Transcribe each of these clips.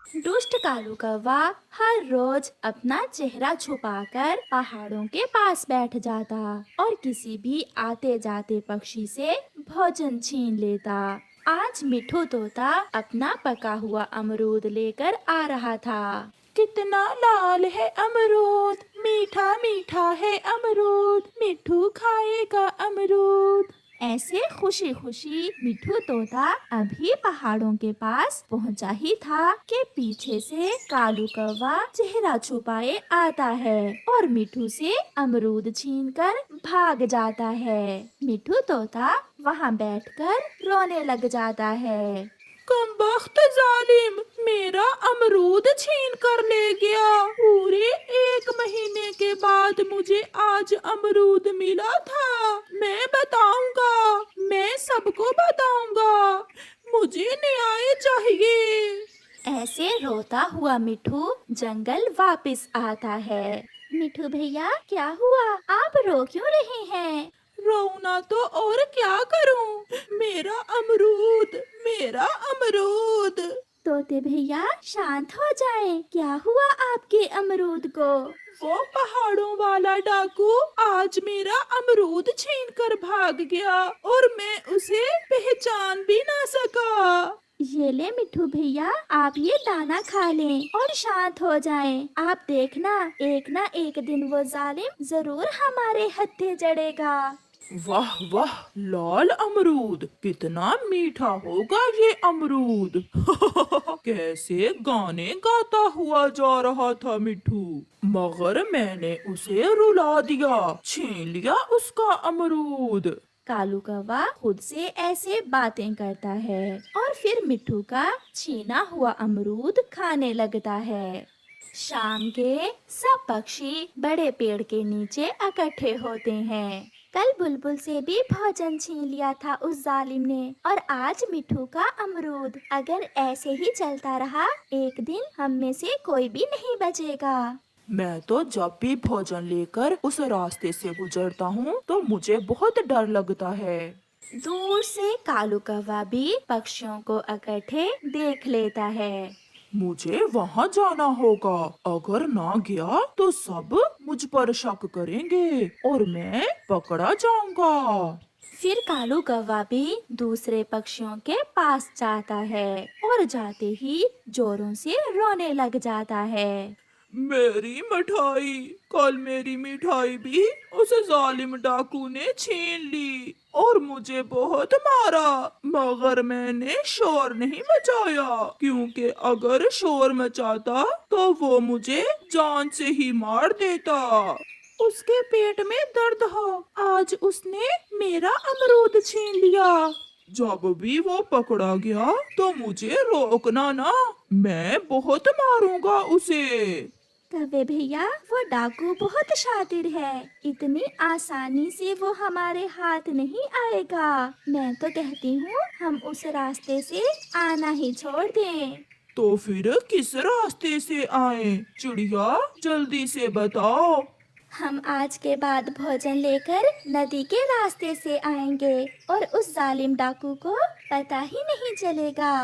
दुष्ट कालू कौवा हर रोज अपना चेहरा छुपाकर पहाड़ों के पास बैठ जाता और किसी भी आते जाते पक्षी से भोजन छीन लेता। आज मिठू तोता अपना पका हुआ अमरूद लेकर आ रहा था। कितना लाल है अमरूद, मीठा मीठा है अमरूद, मिठू खाएगा अमरूद। ऐसे खुशी खुशी मिठू तोता अभी पहाड़ों के पास पहुंचा ही था कि पीछे से कालू कौवा चेहरा छुपाए आता है और मिठू से अमरूद छीनकर भाग जाता है। मिठू तोता वहां बैठकर रोने लग जाता है। कमबख्त जालिम, मेरा अमरूद छीन कर ले गया। पूरे 1 महीने के बाद मुझे आज अमरूद मिला था। मैं बताऊंगा, मैं सबको बताऊंगा। मुझे न्याय चाहिए। ऐसे रोता हुआ मिठू जंगल वापस आता है। मिठू भैया, क्या हुआ? आप रो क्यों रहे हैं? रोना तो और क्या करूं? मेरा अमरूद, मेरा अमरूद। तोते भैया, शांत हो जाएं। क्या हुआ आपके अमरूद को? वो पहाड़ों वाला डाकू आज मेरा अमरूद छीन कर भाग गया और मैं उसे पहचान भी ना सका। ये ले मिठू भैया, आप ये दाना खा लें और शांत हो जाएं। आप देखना, एक ना एक दिन वो जालिम जरूर हमारे हत्थे जड़ेगा। वाह वाह, लाल अमरूद, कितना मीठा होगा ये अमरूद। कैसे गाने गाता हुआ जा रहा था मिठू, मगर मैंने उसे रुला दिया, छीन लिया उसका अमरूद। कालू कौवा खुद से ऐसे बातें करता है और फिर मिठू का छीना हुआ अमरूद खाने लगता है। शाम के सब पक्षी बड़े पेड़ के नीचे इकट्ठे होते हैं। कल बुलबुल से भी भोजन छीन लिया था उस जालिम ने और आज मिठू का अमरूद। अगर ऐसे ही चलता रहा, एक दिन हम में से कोई भी नहीं बचेगा। मैं तो जब भी भोजन लेकर उस रास्ते से गुजरता हूँ तो मुझे बहुत डर लगता है। दूर से कालू कौवा भी पक्षियों को इकट्ठे देख लेता है। मुझे वहाँ जाना होगा, अगर ना गया तो सब मुझ पर शक करेंगे और मैं पकड़ा जाऊंगा। फिर कालू कौवा भी दूसरे पक्षियों के पास जाता है और जाते ही जोरों से रोने लग जाता है। मेरी मिठाई, कल मेरी मिठाई भी उस जालिम डाकू ने छीन ली और मुझे बहुत मारा, मगर मैंने शोर नहीं मचाया, क्योंकि अगर शोर मचाता तो वो मुझे जान से ही मार देता। उसके पेट में दर्द हो, आज उसने मेरा अमरूद छीन लिया। जब भी वो पकड़ा गया तो मुझे रोकना ना, मैं बहुत मारूंगा उसे। कौवे भैया, वो डाकू बहुत शातिर है, इतनी आसानी से वो हमारे हाथ नहीं आएगा। मैं तो कहती हूँ हम उस रास्ते से आना ही छोड़ दें। तो फिर किस रास्ते से आए चिड़िया, जल्दी से बताओ। हम आज के बाद भोजन लेकर नदी के रास्ते से आएंगे और उस जालिम डाकू को पता ही नहीं चलेगा।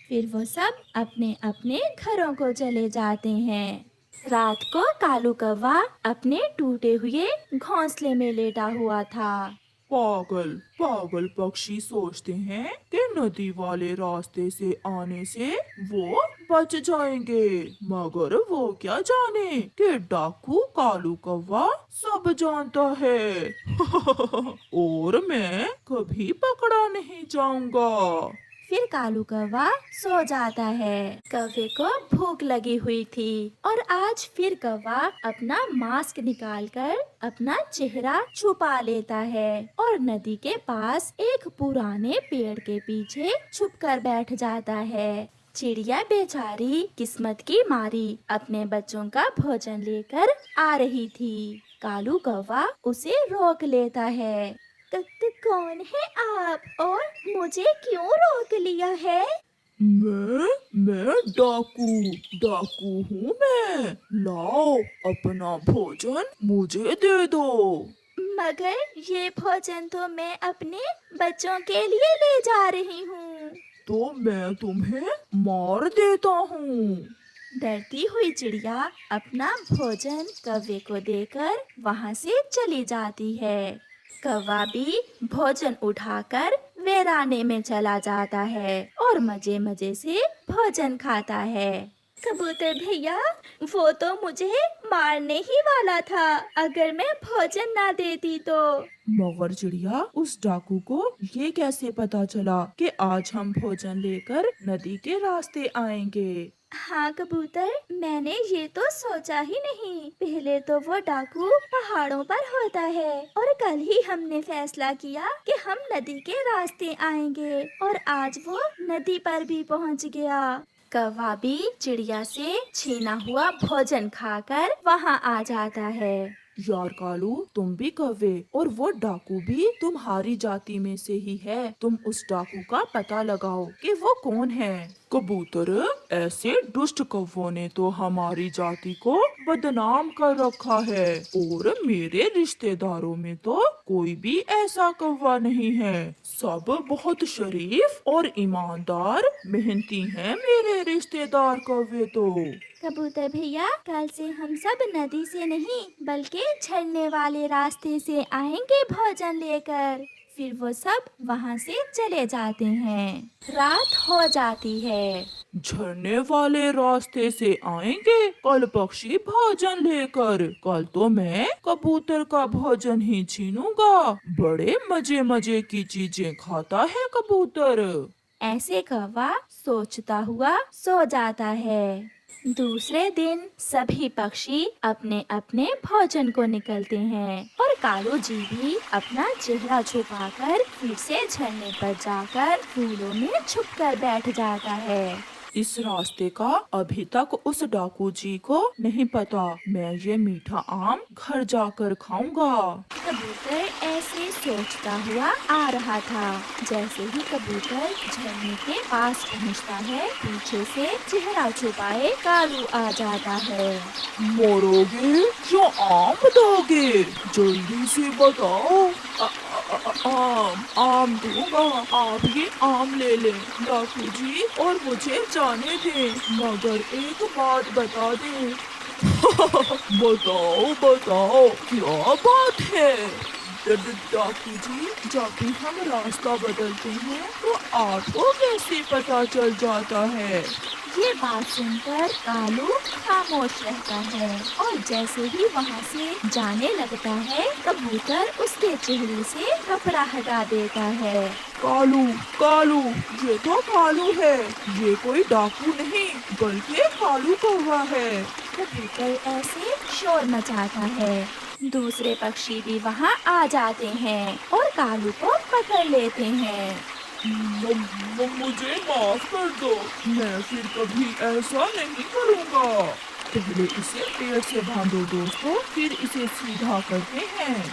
फिर वो सब अपने अपने घरों को चले जाते हैं। रात को कालू कौवा अपने टूटे हुए घोंसले में लेटा हुआ था। पागल पागल पक्षी सोचते हैं कि नदी वाले रास्ते से आने से वो बच जाएंगे, मगर वो क्या जाने कि डाकू कालू कौवा सब जानता है। और मैं कभी पकड़ा नहीं जाऊंगा। फिर कालू कौवा सो जाता है। कौवे को भूख लगी हुई थी और आज फिर कौवा अपना मास्क निकालकर अपना चेहरा छुपा लेता है और नदी के पास एक पुराने पेड़ के पीछे छुपकर बैठ जाता है। चिड़िया बेचारी किस्मत की मारी अपने बच्चों का भोजन लेकर आ रही थी। कालू कौवा उसे रोक लेता है। कौन है आप और मुझे क्यों रोक लिया है? मैं डाकू डाकू हूँ मैं। लाओ अपना भोजन मुझे दे दो। मगर ये भोजन तो मैं अपने बच्चों के लिए ले जा रही हूँ। तो मैं तुम्हें मार देता हूँ। डरती हुई चिड़िया अपना भोजन कौवे को देकर वहाँ से चली जाती है। कौवा भी भोजन उठाकर वीराने में चला जाता है और मजे मजे से भोजन खाता है। कबूतर भैया, वो तो मुझे मारने ही वाला था अगर मैं भोजन ना देती तो। मगर चिड़िया, उस डाकू को ये कैसे पता चला कि आज हम भोजन लेकर नदी के रास्ते आएंगे? हाँ कबूतर, मैंने ये तो सोचा ही नहीं। पहले तो वो डाकू पहाड़ों पर होता है और कल ही हमने फैसला किया कि हम नदी के रास्ते आएंगे और आज वो नदी पर भी पहुंच गया। कौवा भी चिड़िया से छीना हुआ भोजन खाकर वहाँ आ जाता है। यार कालू, तुम भी कौवे और वो डाकू भी तुम्हारी जाति में से ही है। तुम उस डाकू का पता लगाओ कि वो कौन है। कबूतर, ऐसे दुष्ट कौवों ने तो हमारी जाति को बदनाम कर रखा है और मेरे रिश्तेदारों में तो कोई भी ऐसा कौवा नहीं है। सब बहुत शरीफ और ईमानदार मेहनती हैं मेरे रिश्तेदार कौवे तो। कबूतर भैया, कल से हम सब नदी से नहीं बल्कि झरने वाले रास्ते से आएंगे भोजन लेकर। फिर वो सब वहाँ से चले जाते हैं। रात हो जाती है। झरने वाले रास्ते से आएंगे कल पक्षी भोजन लेकर। कल तो मैं कबूतर का भोजन ही छीनूंगा। बड़े मजे मजे की चीजें खाता है कबूतर। ऐसे कौवा सोचता हुआ सो जाता है। दूसरे दिन सभी पक्षी अपने अपने भोजन को निकलते हैं और कालू जी भी अपना चेहरा छुपाकर फिर से झरने पर जाकर फूलों में छुपकर बैठ जाता है। इस रास्ते का अभी तक उस डाकू जी को नहीं पता। मैं ये मीठा आम घर जाकर खाऊंगा। कबूतर ऐसे सोचता हुआ आ रहा था। जैसे ही कबूतर झरने के पास पहुंचता है, पीछे से चेहरा छुपाए कालू आ जाता है। मरोगे या आम दोगे? जल्दी से बताओ। आम दूंगा, आप ये आम ले लें डाकू जी और मुझे जाने दें। मगर एक बात बता दें। बताओ बताओ, क्या बात है? डाकू जी, जब भी हम रास्ता बदलते हैं तो आपको कैसे पता चल जाता है? ये बात सुनकर कालू खामोश रहता है और जैसे ही वहाँ से जाने लगता है, कबूतर उसके चेहरे से कपड़ा हटा देता है। कालू कालू, ये तो कालू है, ये कोई डाकू नहीं बल्कि कालू कौवा है। कबूतर ऐसे शोर मचाता है। दूसरे पक्षी भी वहाँ आ जाते हैं और कालू को पकड़ लेते हैं। मुझे माफ कर दो, मैं फिर कभी ऐसा नहीं करूँगा। पहले इसे पेड़ से बांधो दोस्तों, फिर इसे सीधा करते हैं।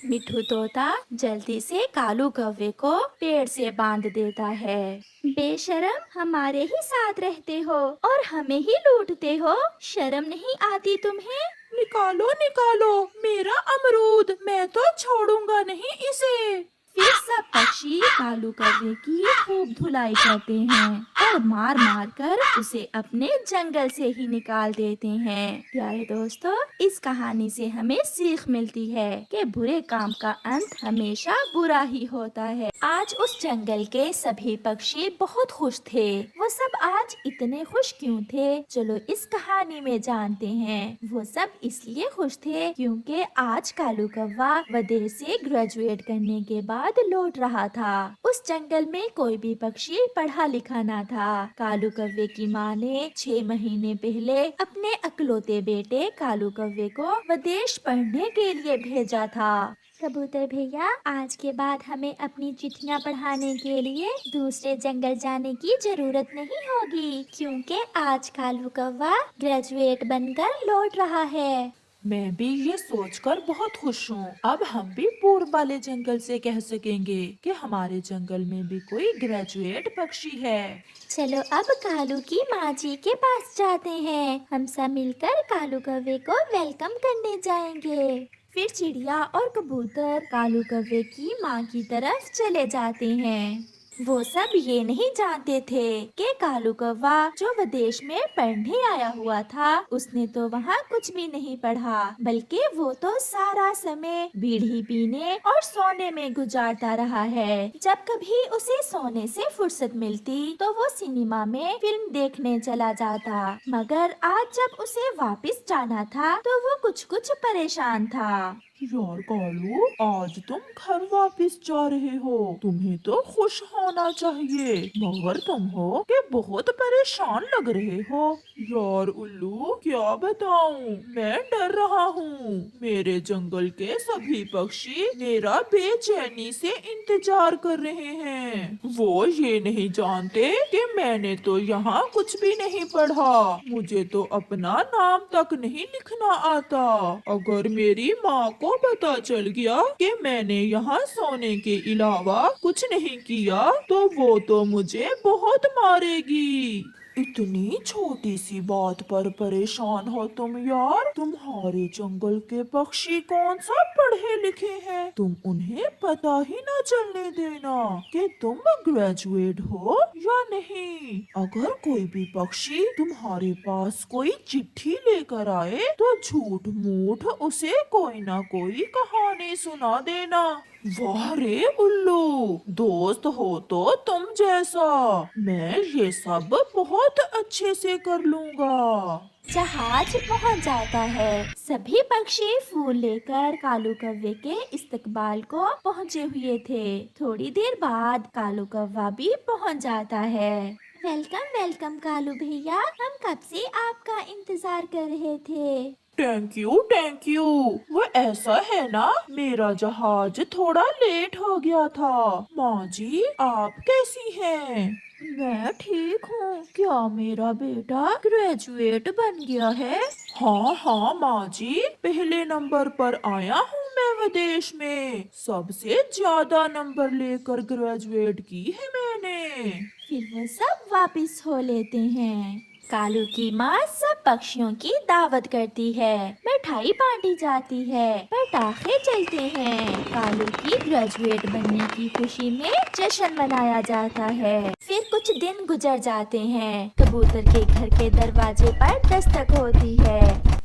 मिठू तोता जल्दी से कालू कौवे को पेड़ से बांध देता है। बेशरम, हमारे ही साथ रहते हो और हमें ही लूटते हो। शर्म नहीं आती तुम्हें? निकालो निकालो मेरा अमरूद, मैं तो छोड़ूंगा नहीं इसे। फिर सब पक्षी कालू कौवे की खूब धुलाई करते हैं और मार मार कर उसे अपने जंगल से ही निकाल देते हैं। प्यारे दोस्तों, इस कहानी से हमें सीख मिलती है कि बुरे काम का अंत हमेशा बुरा ही होता है। आज उस जंगल के सभी पक्षी बहुत खुश थे। वो सब आज इतने खुश क्यों थे? चलो इस कहानी में जानते हैं। वो सब इसलिए खुश थे क्योंकि आज कालू कौवा विदेश से ग्रेजुएट करने के बाद लौट रहा था। उस जंगल में कोई भी पक्षी पढ़ा लिखा ना था। कालू कौवे की माँ ने 6 महीने पहले अपने अकलौते बेटे कालू कौवे को विदेश पढ़ने के लिए भेजा था। कबूतर भैया, आज के बाद हमें अपनी चिट्ठियाँ पढ़ाने के लिए दूसरे जंगल जाने की जरूरत नहीं होगी क्योंकि आज कालू कौवा ग्रेजुएट बनकर लौट रहा है। मैं भी ये सोचकर बहुत खुश हूँ। अब हम भी पूर्व वाले जंगल से कह सकेंगे कि हमारे जंगल में भी कोई ग्रेजुएट पक्षी है। चलो अब कालू की माँ जी के पास जाते हैं। हम सब मिलकर कालू कौवे को वेलकम करने जाएंगे। फिर चिड़िया और कबूतर कालू कौवे की माँ की तरफ चले जाते हैं। वो सब ये नहीं जानते थे कि कालू कौवा जो विदेश में पढ़ने आया हुआ था, उसने तो वहाँ कुछ भी नहीं पढ़ा, बल्कि वो तो सारा समय बीड़ी पीने और सोने में गुजारता रहा है। जब कभी उसे सोने से फुर्सत मिलती तो वो सिनेमा में फिल्म देखने चला जाता। मगर आज जब उसे वापस जाना था तो वो कुछ परेशान था। यार कालू, आज तुम घर वापस जा रहे हो, तुम्हें तो खुश होना चाहिए, मगर तुम हो कि बहुत परेशान लग रहे हो। यार उल्लू, क्या बताऊं, मैं डर रहा हूँ। मेरे जंगल के सभी पक्षी मेरा बेचैनी से इंतजार कर रहे हैं। वो ये नहीं जानते कि मैंने तो यहाँ कुछ भी नहीं पढ़ा, मुझे तो अपना नाम तक नहीं लिखना आता। अगर मेरी माँ को पता चल गया कि मैंने यहाँ सोने के अलावा कुछ नहीं किया तो वो तो मुझे बहुत मारेगी। इतनी छोटी सी बात पर परेशान हो तुम यार। तुम्हारे जंगल के पक्षी कौन सा पढ़े लिखे हैं, तुम उन्हें पता ही ना चलने देना कि तुम ग्रेजुएट हो या नहीं। अगर कोई भी पक्षी तुम्हारे पास कोई चिट्ठी लेकर आए तो झूठ मूठ उसे कोई ना कोई कहानी सुना देना। वाह रे उल्लू, दोस्त हो तो तुम जैसा। मैं ये सब बहुत अच्छे से कर लूँगा। जहाज पहुंच जाता है। सभी पक्षी फूल लेकर कालू कौवे के इस्तकबाल को पहुंचे हुए थे। थोड़ी देर बाद कालू कौवा भी पहुंच जाता है। वेलकम वेलकम कालू भैया, हम कब से आपका इंतजार कर रहे थे। Thank you thank you. वो ऐसा है ना, मेरा जहाज थोड़ा लेट हो गया था। माँ जी, आप कैसी हैं? मैं ठीक हूँ। क्या मेरा बेटा ग्रेजुएट बन गया है? हाँ हाँ माँ जी, पहले नंबर पर आया हूँ मैं विदेश में। सबसे ज्यादा नंबर लेकर ग्रेजुएट की है मैंने। फिर वो सब वापस हो लेते हैं। कालू की माँ सब पक्षियों की दावत करती है, मिठाई बांटी जाती है, पटाखे चलते हैं। कालू की ग्रेजुएट बनने की खुशी में जश्न मनाया जाता है। फिर कुछ दिन गुजर जाते हैं। कबूतर के घर के दरवाजे पर दस्तक होती है।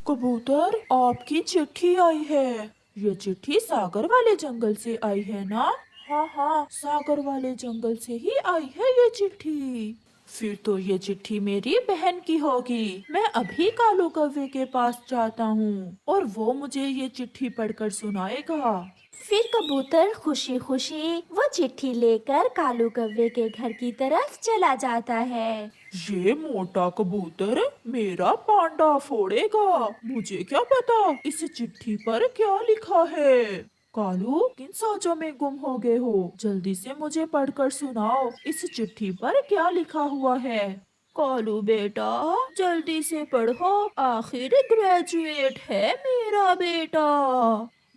कबूतर, आपकी चिट्ठी आई है। ये चिट्ठी सागर वाले जंगल से आई है ना? हाँ हाँ, सागर वाले जंगल से ही आई है ये चिट्ठी। फिर तो ये चिट्ठी मेरी बहन की होगी। मैं अभी कालू कौवे के पास जाता हूँ और वो मुझे ये चिट्ठी पढ़कर सुनाएगा। फिर कबूतर खुशी खुशी वो चिट्ठी लेकर कालू कौवे के घर की तरफ चला जाता है। ये मोटा कबूतर मेरा पांडा फोड़ेगा। मुझे क्या पता इस चिट्ठी पर क्या लिखा है। कालू, किन सोचों में गुम हो गए हो? जल्दी से मुझे पढ़कर सुनाओ, इस चिट्ठी पर क्या लिखा हुआ है। कालू बेटा, जल्दी से पढ़ो, आखिर ग्रेजुएट है मेरा बेटा।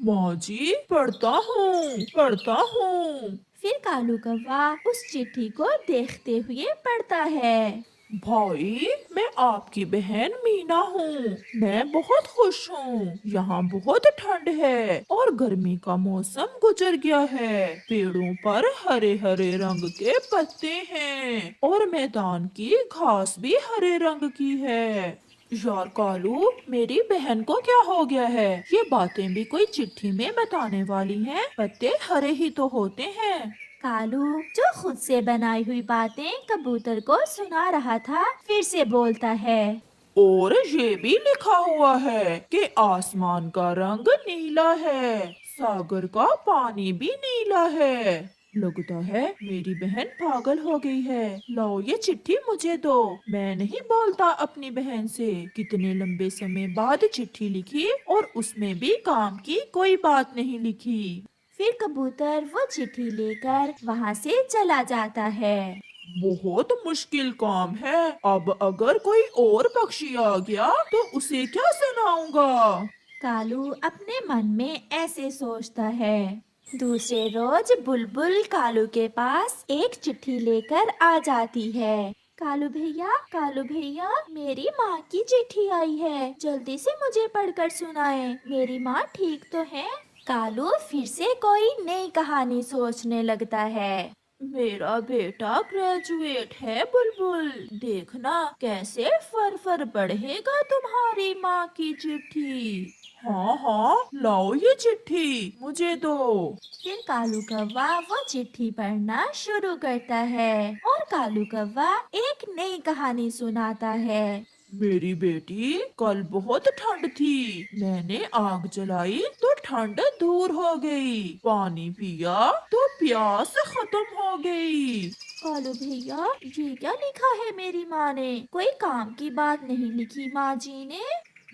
माँ जी, पढ़ता हूँ। फिर कालू कौवा उस चिट्ठी को देखते हुए पढ़ता है। भाई, मैं आपकी बहन मीना हूँ। मैं बहुत खुश हूँ। यहाँ बहुत ठंड है और गर्मी का मौसम गुजर गया है। पेड़ों पर हरे हरे रंग के पत्ते हैं और मैदान की घास भी हरे रंग की है। यार कालू, मेरी बहन को क्या हो गया है? ये बातें भी कोई चिट्ठी में बताने वाली हैं? पत्ते हरे ही तो होते हैं। कालू जो खुद से बनाई हुई बातें कबूतर को सुना रहा था, फिर से बोलता है। और ये भी लिखा हुआ है कि आसमान का रंग नीला है, सागर का पानी भी नीला है। लगता है मेरी बहन पागल हो गई है। लाओ ये चिट्ठी मुझे दो। मैं नहीं बोलता अपनी बहन से। कितने लंबे समय बाद चिट्ठी लिखी और उसमें भी काम की कोई बात नहीं लिखी। फिर कबूतर वो चिट्ठी लेकर वहाँ से चला जाता है। बहुत मुश्किल काम है। अब अगर कोई और पक्षी आ गया तो उसे क्या सुनाऊंगा? कालू अपने मन में ऐसे सोचता है। दूसरे रोज बुलबुल कालू के पास एक चिट्ठी लेकर आ जाती है। कालू भैया, मेरी माँ की चिट्ठी आई है, जल्दी से मुझे पढ़कर सुनाए। मेरी माँ ठीक तो है? कालू फिर से कोई नई कहानी सोचने लगता है। मेरा बेटा ग्रेजुएट है बुलबुल। देखना कैसे फर फर बढ़ेगा तुम्हारी माँ की चिट्ठी। हाँ हाँ, लाओ ये चिट्ठी मुझे दो। फिर कालू कौवा वो चिट्ठी पढ़ना शुरू करता है और कालू कौवा एक नई कहानी सुनाता है। मेरी बेटी, कल बहुत ठंड थी। मैंने आग जलाई तो ठंड दूर हो गई। पानी पिया तो प्यास खत्म हो गई। कालू भैया, ये क्या लिखा है मेरी माँ ने? कोई काम की बात नहीं लिखी माँ जी ने।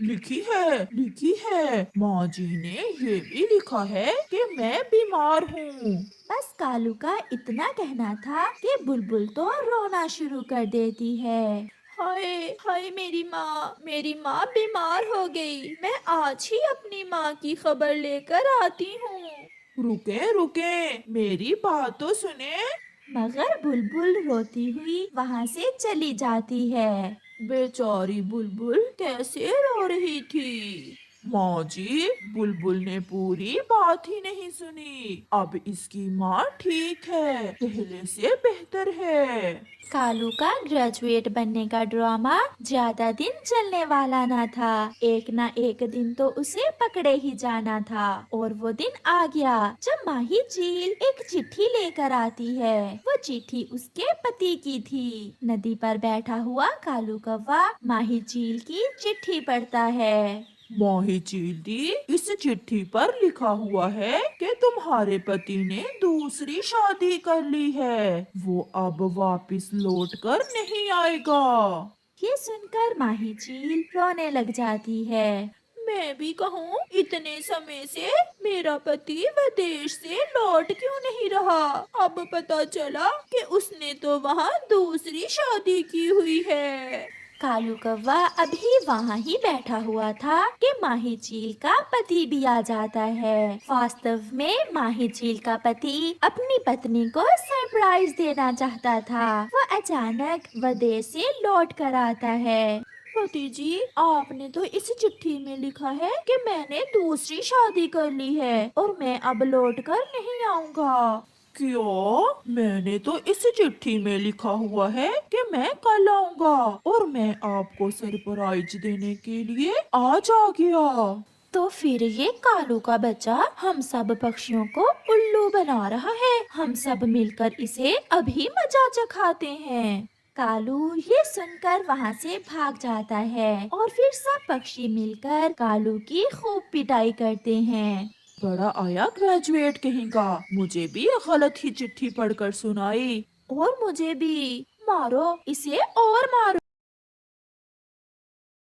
लिखी है। माँ जी ने ये भी लिखा है कि मैं बीमार हूँ। बस कालू का इतना कहना था कि बुलबुल तो रोना शुरू कर देती है। हाय हाय, मेरी माँ बीमार हो गई। मैं आज ही अपनी माँ की खबर लेकर आती हूँ। रुके रुके, मेरी बात तो सुने। मगर बुलबुल रोती हुई वहाँ से चली जाती है। बेचारी बुलबुल कैसे रो रही थी। माँ जी, बुलबुल ने पूरी बात ही नहीं सुनी। अब इसकी माँ ठीक है, पहले से बेहतर है। कालू का ग्रेजुएट बनने का ड्रामा ज्यादा दिन चलने वाला ना था। एक ना एक दिन तो उसे पकड़े ही जाना था। और वो दिन आ गया जब माही झील एक चिट्ठी लेकर आती है। वो चिट्ठी उसके पति की थी। नदी पर बैठा हुआ कालू कौवा माही झील की चिट्ठी पढ़ता है। माही चीदी, इस चिट्ठी पर लिखा हुआ है कि तुम्हारे पति ने दूसरी शादी कर ली है। वो अब वापस लौट कर नहीं आएगा। ये सुनकर माही झील रोने लग जाती है। मैं भी कहूँ, इतने समय से मेरा पति विदेश से लौट क्यों नहीं रहा? अब पता चला कि उसने तो वहाँ दूसरी शादी की हुई है। कालू कौवा अभी वहाँ ही बैठा हुआ था कि माही झील का पति भी आ जाता है। वास्तव में माही झील का पति अपनी पत्नी को सरप्राइज देना चाहता था। वो अचानक विदेश से लौट कर आता है। पति जी, आपने तो इस चिट्ठी में लिखा है कि मैंने दूसरी शादी कर ली है और मैं अब लौट कर नहीं आऊँगा। क्यों? मैंने तो इस चिट्ठी में लिखा हुआ है कि मैं कल आऊंगा और मैं आपको सरप्राइज देने के लिए आज आ गया। तो फिर ये कालू का बच्चा हम सब पक्षियों को उल्लू बना रहा है। हम सब मिलकर इसे अभी मजा चखाते हैं। कालू ये सुनकर वहाँ से भाग जाता है और फिर सब पक्षी मिलकर कालू की खूब पिटाई करते हैं। बड़ा आया ग्रेजुएट कहीं का, मुझे भी गलत ही चिट्ठी पढ़कर सुनाई। और मुझे भी। मारो इसे और मारो।